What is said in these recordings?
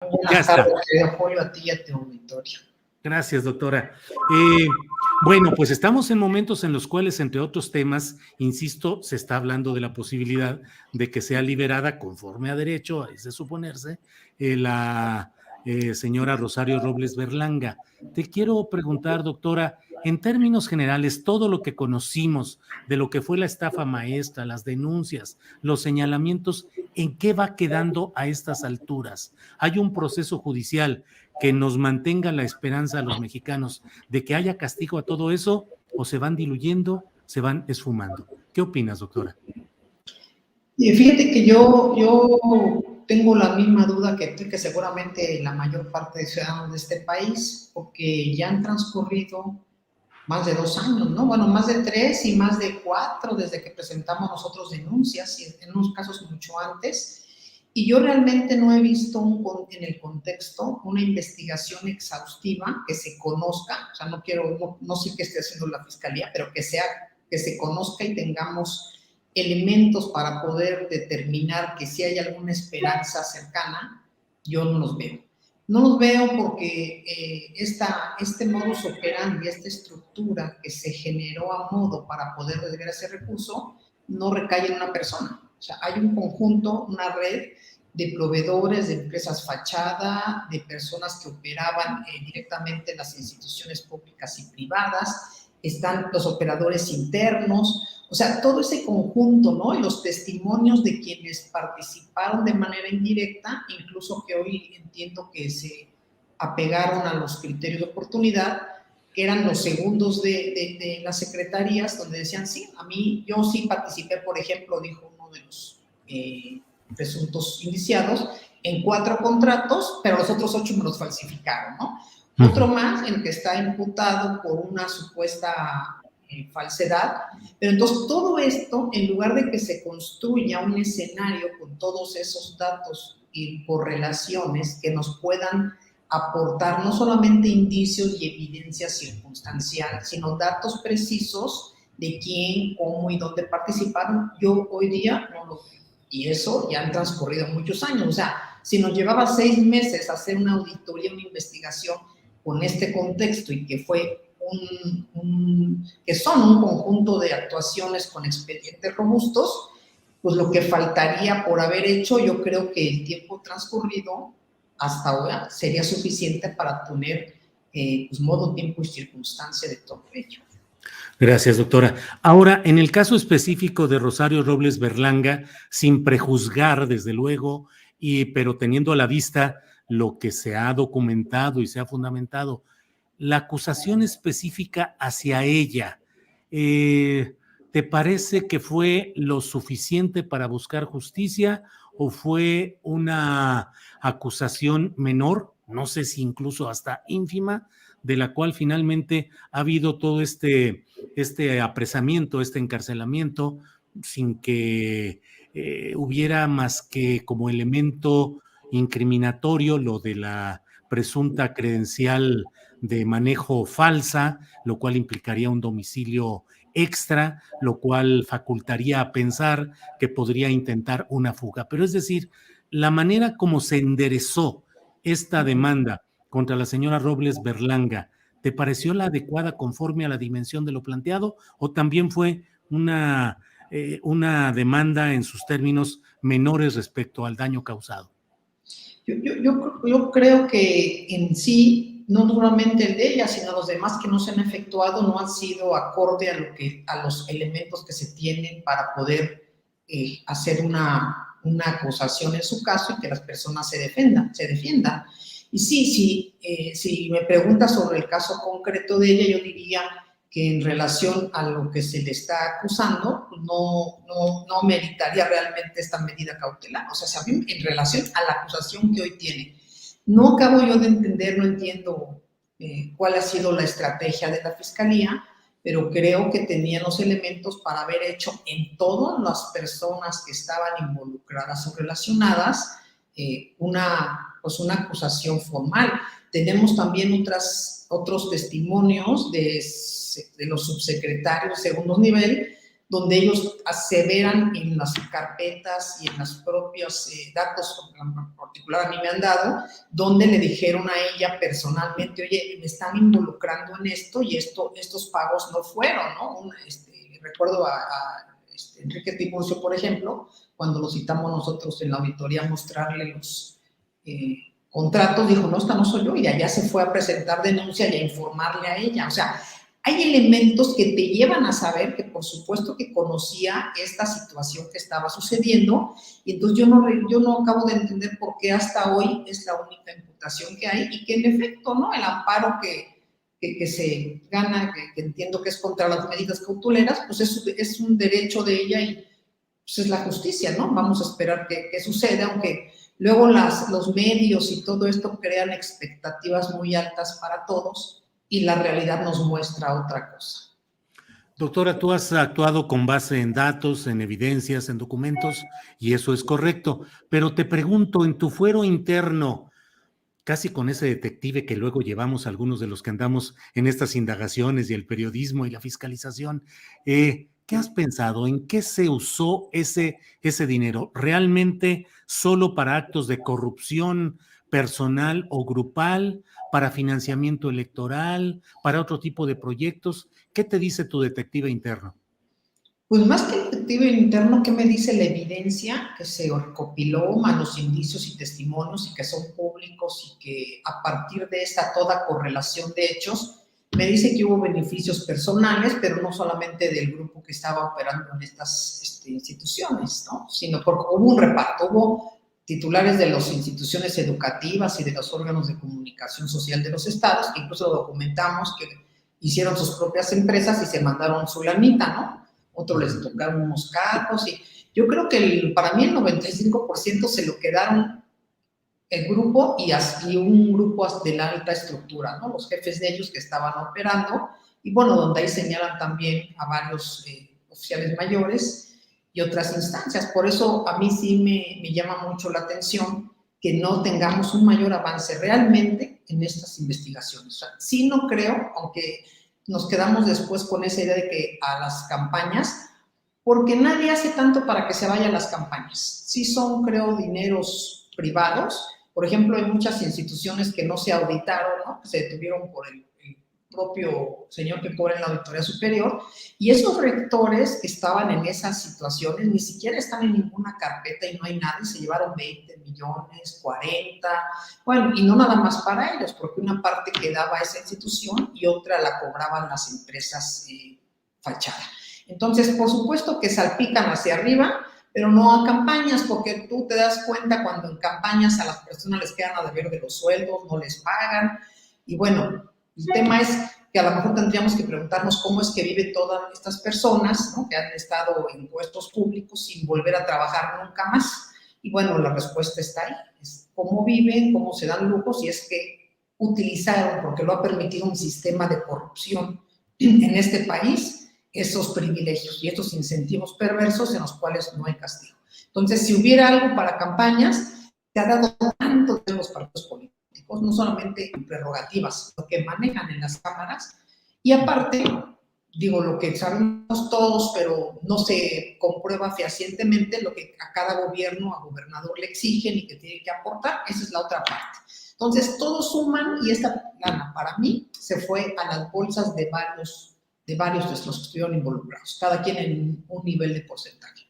Ya Buenas está. tardes, querido Julio, a ti y a tu auditorio. Gracias, doctora. Bueno, pues estamos en momentos en los cuales, entre otros temas, insisto, se está hablando de la posibilidad de que sea liberada conforme a derecho, es de suponerse, la señora Rosario Robles Berlanga. Te quiero preguntar, doctora, en términos generales, todo lo que conocimos de lo que fue la estafa maestra, las denuncias, los señalamientos, ¿en qué va quedando a estas alturas? ¿Hay un proceso judicial que nos mantenga la esperanza a los mexicanos de que haya castigo a todo eso, o se van diluyendo, se van esfumando? ¿Qué opinas, doctora? Y fíjate que yo tengo la misma duda que tú, que seguramente la mayor parte de ciudadanos de este país, porque ya han transcurrido más de 2 años, ¿no? Bueno, más de 3 y más de 4 desde que presentamos nosotros denuncias, y en unos casos mucho antes. Y yo realmente no he visto en el contexto una investigación exhaustiva que se conozca, o sea, no sé qué esté haciendo la fiscalía, pero que se conozca y tengamos elementos para poder determinar que si hay alguna esperanza cercana. Yo no los veo. No los veo porque este modus operandi, esta estructura que se generó a modo para poder desviar ese recurso, no recae en una persona. O sea, hay un conjunto, una red de proveedores, de empresas fachada, de personas que operaban directamente en las instituciones públicas y privadas, están los operadores internos, o sea, todo ese conjunto, ¿no? Y los testimonios de quienes participaron de manera indirecta, incluso que hoy entiendo que se apegaron a los criterios de oportunidad, que eran los segundos de las secretarías, donde decían, sí, a mí, yo sí participé, por ejemplo, dijo uno de los presuntos indiciados, en 4 contratos, pero los otros 8 me los falsificaron, ¿no? Otro más en que está imputado por una supuesta falsedad, pero entonces todo esto, en lugar de que se construya un escenario con todos esos datos y correlaciones que nos puedan aportar no solamente indicios y evidencia circunstancial, sino datos precisos de quién, cómo y dónde participaron, yo hoy día no lo veo. Y eso ya han transcurrido muchos años. O sea, si nos llevaba 6 meses hacer una auditoría, una investigación con este contexto y que fue que son un conjunto de actuaciones con expedientes robustos, pues lo que faltaría por haber hecho, yo creo que el tiempo transcurrido hasta ahora sería suficiente para poner pues, modo, tiempo y circunstancia de todo ello. Gracias, doctora. Ahora, en el caso específico de Rosario Robles Berlanga, sin prejuzgar, desde luego, pero teniendo a la vista lo que se ha documentado y se ha fundamentado, la acusación específica hacia ella, eh, ¿te parece que fue lo suficiente para buscar justicia o fue una acusación menor, no sé si incluso hasta ínfima, de la cual finalmente ha habido todo este apresamiento, este encarcelamiento, sin que hubiera más que como elemento incriminatorio lo de la presunta credencial de manejo falsa, lo cual implicaría un domicilio extra, lo cual facultaría a pensar que podría intentar una fuga? Pero es decir, la manera como se enderezó esta demanda contra la señora Robles Berlanga, ¿te pareció la adecuada conforme a la dimensión de lo planteado o también fue una demanda en sus términos menores respecto al daño causado? Yo creo que en sí, no solamente el de ella, sino los demás que no se han efectuado, no han sido acorde a los elementos que se tienen para poder hacer una acusación en su caso y que las personas se defiendan. Y sí, si me preguntas sobre el caso concreto de ella, yo diría que en relación a lo que se le está acusando, no meritaría realmente esta medida cautelar. O sea, en relación a la acusación que hoy tiene. No acabo yo de entender, no entiendo cuál ha sido la estrategia de la Fiscalía, pero creo que tenían los elementos para haber hecho en todas las personas que estaban involucradas o relacionadas una acusación formal. Tenemos también otros testimonios de los subsecretarios de segundo nivel donde ellos aseveran en las carpetas y en los propios datos, en particular a mí me han dado, donde le dijeron a ella personalmente, oye, me están involucrando en esto y estos pagos no fueron, ¿no? Recuerdo a Enrique Tiburcio, por ejemplo, cuando lo citamos nosotros en la auditoría a mostrarle los contratos, dijo, no, esta no soy yo, y de allá se fue a presentar denuncia y a informarle a ella. O sea, hay elementos que te llevan a saber que por supuesto que conocía esta situación que estaba sucediendo, y entonces yo no acabo de entender por qué hasta hoy es la única imputación que hay, y que en efecto, ¿no? El amparo que se gana, que entiendo que es contra las medidas cautuleras, pues es un derecho de ella y pues es la justicia, ¿no? Vamos a esperar que suceda, aunque luego los medios y todo esto crean expectativas muy altas para todos y la realidad nos muestra otra cosa. Doctora, tú has actuado con base en datos, en evidencias, en documentos, y eso es correcto. Pero te pregunto, en tu fuero interno, casi con ese detective que luego llevamos algunos de los que andamos en estas indagaciones y el periodismo y la fiscalización, ¿qué has pensado? ¿En qué se usó ese dinero? ¿Realmente solo para actos de corrupción personal o grupal, para financiamiento electoral, para otro tipo de proyectos? ¿Qué te dice tu detective interno? Pues más que el detective interno, ¿qué me dice la evidencia que se recopiló, más los indicios y testimonios y que son públicos y que a partir de esta toda correlación de hechos, me dice que hubo beneficios personales, pero no solamente del grupo que estaba operando en estas instituciones, ¿no? Sino porque hubo un reparto, hubo titulares de las instituciones educativas y de los órganos de comunicación social de los estados, que incluso documentamos que hicieron sus propias empresas y se mandaron su lanita, ¿no? Otros les tocaron unos carros y yo creo que para mí el 95% se lo quedaron el grupo y un grupo de la alta estructura, ¿no? Los jefes de ellos que estaban operando y bueno, donde ahí señalan también a varios oficiales mayores y otras instancias. Por eso a mí sí me llama mucho la atención que no tengamos un mayor avance realmente en estas investigaciones. O sea, sí no creo, aunque nos quedamos después con esa idea de que a las campañas, porque nadie hace tanto para que se vayan las campañas. Sí son, creo, dineros privados. Por ejemplo, hay muchas instituciones que no se auditaron, ¿no? Que se detuvieron por el propio señor que cobra en la Auditoría Superior, y esos rectores que estaban en esas situaciones ni siquiera están en ninguna carpeta y no hay nada, y se llevaron 20 millones, 40, bueno, y no nada más para ellos, porque una parte quedaba a esa institución y otra la cobraban las empresas fachada. Entonces, por supuesto que salpican hacia arriba, pero no a campañas, porque tú te das cuenta cuando en campañas a las personas les quedan a deber de los sueldos, no les pagan, y bueno, el tema es que a lo mejor tendríamos que preguntarnos cómo es que viven todas estas personas, ¿no? Que han estado en puestos públicos sin volver a trabajar nunca más. Y bueno, la respuesta está ahí. Es cómo viven, cómo se dan lujos, y es que utilizaron, porque lo ha permitido un sistema de corrupción en este país, esos privilegios y estos incentivos perversos en los cuales no hay castigo. Entonces, si hubiera algo para campañas, se ha dado tanto de los partidos políticos, no solamente en prerrogativas, lo que manejan en las cámaras, y aparte, digo, lo que sabemos todos, pero no se comprueba fehacientemente, lo que a cada gobierno, a gobernador le exigen y que tiene que aportar, esa es la otra parte. Entonces, todos suman y esta lana, para mí, se fue a las bolsas de varios de los que estuvieron involucrados, cada quien en un nivel de porcentaje.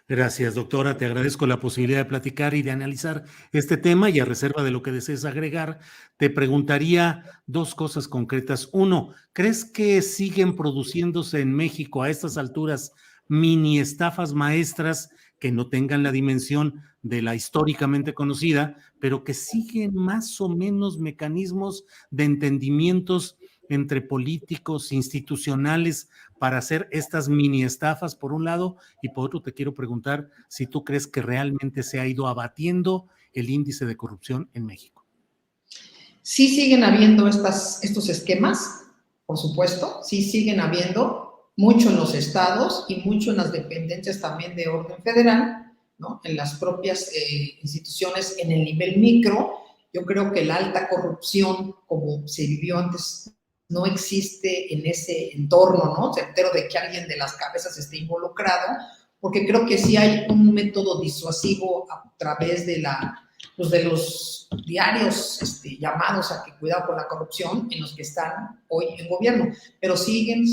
Gracias, doctora. Te agradezco la posibilidad de platicar y de analizar este tema, y a reserva de lo que desees agregar, te preguntaría dos cosas concretas. Uno, ¿crees que siguen produciéndose en México a estas alturas mini estafas maestras que no tengan la dimensión de la históricamente conocida, pero que siguen más o menos mecanismos de entendimientos entre políticos, institucionales, para hacer estas mini estafas, por un lado, y por otro te quiero preguntar si tú crees que realmente se ha ido abatiendo el índice de corrupción en México? Sí siguen habiendo estos esquemas, por supuesto, sí siguen habiendo, mucho en los estados y mucho en las dependencias también de orden federal, ¿no? En las propias instituciones en el nivel micro. Yo creo que la alta corrupción, como se vivió antes no existe en ese entorno, ¿no? Certero de que alguien de las cabezas esté involucrado, porque creo que sí hay un método disuasivo a través de pues de los diarios llamados a que cuidado con la corrupción en los que están hoy en gobierno, pero siguen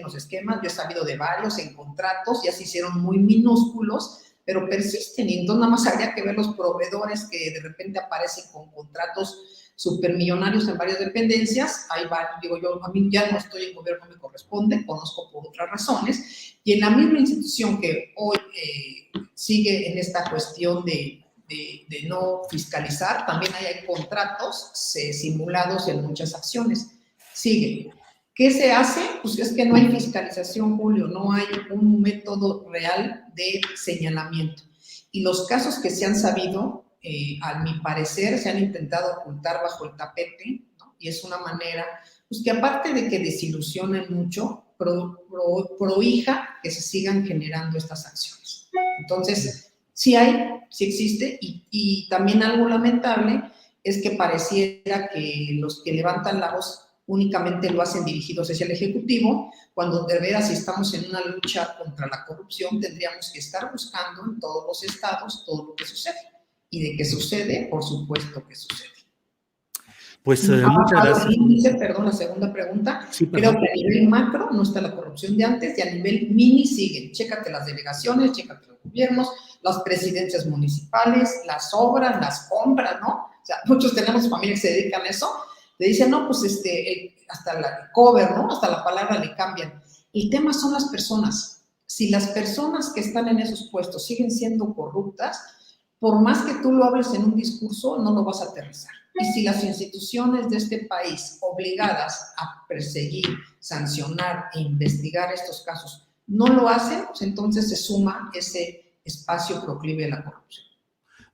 los esquemas. Yo he sabido de varios en contratos, ya se hicieron muy minúsculos, pero persisten, y entonces nada más habría que ver los proveedores que de repente aparecen con contratos supermillonarios en varias dependencias. Ahí va, digo yo, a mí ya no estoy en gobierno, no me corresponde, conozco por otras razones, y en la misma institución que hoy sigue en esta cuestión de no fiscalizar, también hay contratos simulados en muchas acciones. Sigue. ¿Qué se hace? Pues es que no hay fiscalización, Julio, no hay un método real de señalamiento. Y los casos que se han sabido, a mi parecer, se han intentado ocultar bajo el tapete, ¿no? Y es una manera, pues que aparte de que desilusionen mucho, prohija que se sigan generando estas acciones. Entonces, sí existe, y también algo lamentable es que pareciera que los que levantan la voz únicamente lo hacen dirigidos hacia el Ejecutivo, cuando de veras, si estamos en una lucha contra la corrupción, tendríamos que estar buscando en todos los estados todo lo que sucede. Y de que sucede, por supuesto que sucede. Pues muchas gracias. Perdón, la segunda pregunta. Sí, creo que a nivel macro no está la corrupción de antes, y a nivel mini siguen. Chécate las delegaciones, chécate los gobiernos, las presidencias municipales, las obras, las compras, ¿no? O sea, muchos tenemos familias que se dedican a eso. Le dicen, no, pues hasta la cover, ¿no? Hasta la palabra le cambian. El tema son las personas. Si las personas que están en esos puestos siguen siendo corruptas, por más que tú lo hables en un discurso, no lo vas a aterrizar. Y si las instituciones de este país, obligadas a perseguir, sancionar e investigar estos casos, no lo hacen, pues entonces se suma ese espacio proclive a la corrupción.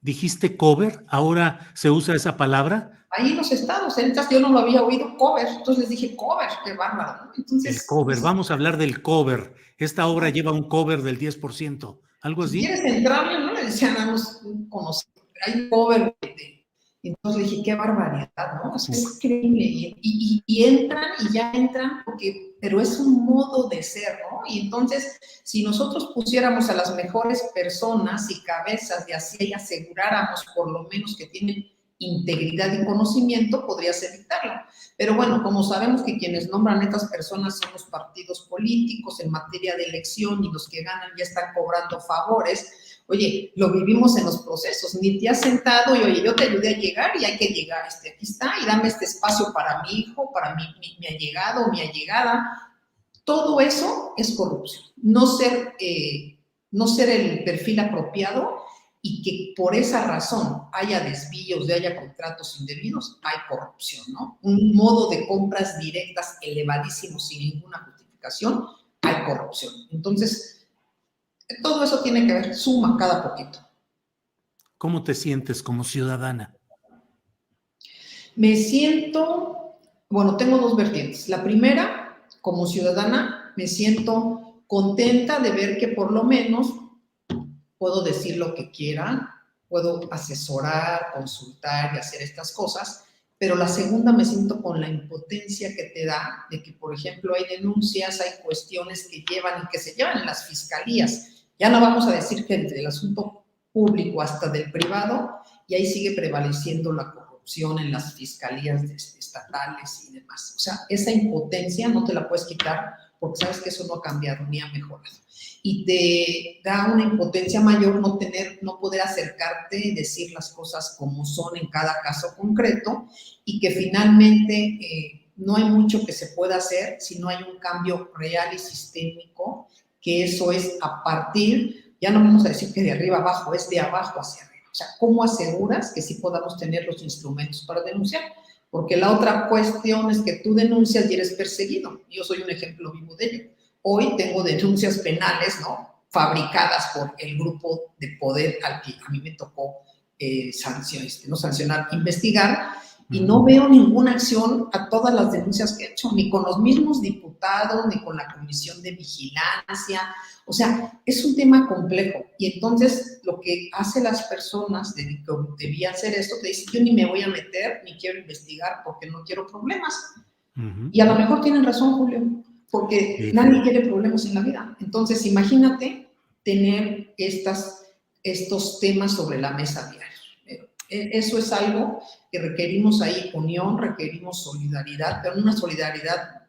¿Dijiste cover? ¿Ahora se usa esa palabra? Ahí en los estados, yo no lo había oído, cover, entonces les dije cover, qué bárbaro, ¿no? Entonces, el cover, vamos a hablar del cover. Esta obra lleva un cover del 10%, ¿algo así? Si quieres entrarle, ¿no? Le decían a los conocidos, hay un cover y entonces le dije, qué barbaridad, ¿no? O sea, es increíble. Y entran, y ya entran, pero es un modo de ser, ¿no? Y entonces, si nosotros pusiéramos a las mejores personas y cabezas de así y aseguráramos por lo menos que tienen integridad y conocimiento, podrías evitarlo. Pero bueno, como sabemos que quienes nombran a estas personas son los partidos políticos en materia de elección, y los que ganan ya están cobrando favores. Oye, lo vivimos en los procesos, ni te has sentado y oye, yo te ayudé a llegar y hay que llegar, aquí está, y dame este espacio para mi hijo, para mi allegado, mi allegada. Todo eso es corrupción. No ser el perfil apropiado, y que por esa razón haya desvíos, haya contratos indebidos, hay corrupción, ¿no? Un modo de compras directas elevadísimo sin ninguna justificación, hay corrupción. Entonces, todo eso tiene que ver, suma cada poquito. ¿Cómo te sientes como ciudadana? Me siento, bueno, tengo dos vertientes. La primera, como ciudadana, me siento contenta de ver que por lo menos puedo decir lo que quiera, puedo asesorar, consultar y hacer estas cosas, pero la segunda, me siento con la impotencia que te da de que, por ejemplo, hay denuncias, hay cuestiones que llevan y que se llevan en las fiscalías. Ya no vamos a decir que desde el asunto público hasta del privado, y ahí sigue prevaleciendo la corrupción en las fiscalías estatales y demás. O sea, esa impotencia no te la puedes quitar, porque sabes que eso no ha cambiado ni ha mejorado. Y te da una impotencia mayor no poder acercarte y decir las cosas como son en cada caso concreto, y que finalmente no hay mucho que se pueda hacer si no hay un cambio real y sistémico, que eso es a partir, ya no vamos a decir que de arriba abajo, es de abajo hacia arriba. O sea, ¿cómo aseguras que sí podamos tener los instrumentos para denunciar? Porque la otra cuestión es que tú denuncias y eres perseguido. Yo soy un ejemplo vivo de ello. Hoy tengo denuncias penales, ¿no?, fabricadas por el grupo de poder al que a mí me tocó sancionar, investigar, y no veo ninguna acción a todas las denuncias que he hecho, ni con los mismos diputados, ni con la Comisión de Vigilancia. O sea, es un tema complejo. Y entonces lo que hacen las personas que debían hacer esto, te dicen, yo ni me voy a meter, ni quiero investigar porque no quiero problemas. Ujú. Y a lo mejor tienen razón, Julio, porque Sí. nadie quiere problemas en la vida. Entonces, imagínate tener estos temas sobre la mesa diario. Eso es algo que requerimos ahí, unión, requerimos solidaridad, pero no una solidaridad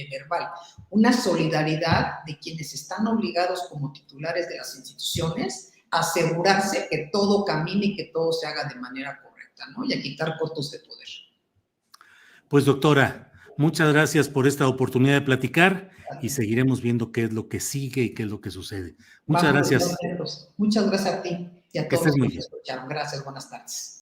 verbal, una solidaridad de quienes están obligados como titulares de las instituciones a asegurarse que todo camine y que todo se haga de manera correcta, ¿no? Y a quitar cotos de poder. Pues doctora, muchas gracias por esta oportunidad de platicar y seguiremos viendo qué es lo que sigue y qué es lo que sucede. Muchas Vamos gracias. a verlos. Muchas gracias a ti y a Que todos estés los que muy nos bien. escucharon. Gracias, buenas tardes.